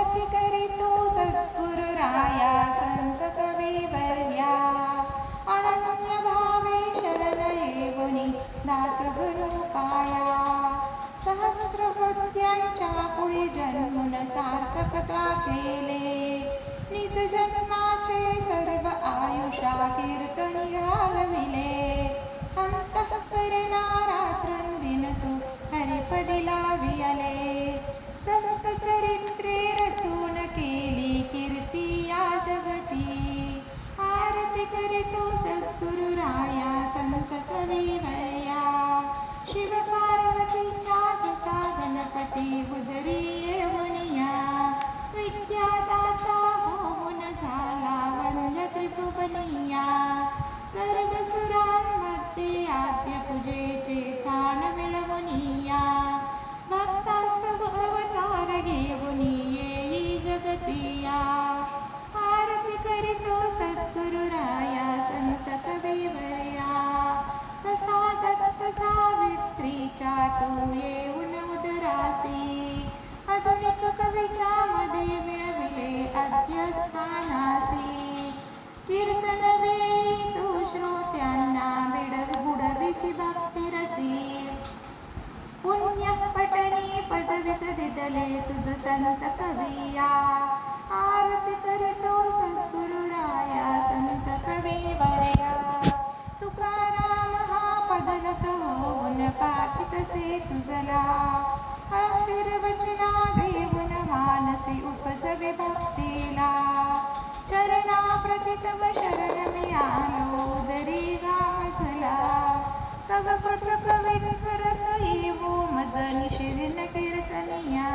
आरती करीतो सद्गुरु राया संत कविवर्या अनन्य भावे शरण येऊनी दास गुरु पाया सहस्त्रपत्यांच्या कुळी जन्मून सार्थकत्वा केले निज जन्माचे सर्व आयुष्या कीर्तनी घालविले अंतःकरणा रात्रंदिन तू हरिपदी लाविले संत चरित्रे रचून केली कीर्ती या जगती आरती करीतो सद्गुरु राया संत कविवर्या शिव पार्वतीच्या जसा गणपती उदरी येऊनिया विद्यादाता होऊन झाला वंद्य त्रिभुवनिया सर्व सुरांमध्ये आद्य पूजेचे स्थान मिळवनिया भक्तास्तव अवतार घेऊन येई जगतिया आरती करीतो सद्गुरु राया संत कविवर्या तसा दत्त सावित्रीच्या तू येऊन उदरासी आधुनिक कवीच्या मध्ये मिळविले आद्य स्थानासी कीर्तन वेळी तू श्रोत्यांना बुडविसी भक्तिरसी पुण्य पटनी पदविस दिदले तुझ संत कविया आरती करीतो सद्गुरु राया संत कविवर्या तुकाराम हा पदलक होऊन पाठितसे तुझला अक्षरवचना देऊन मानसी उपजवे भक्तीला चरणा प्रति तव शरण मी आलो उदरी गामजला तव कृत कवित्व रस येवो मज निशिरिन कीर्तनिया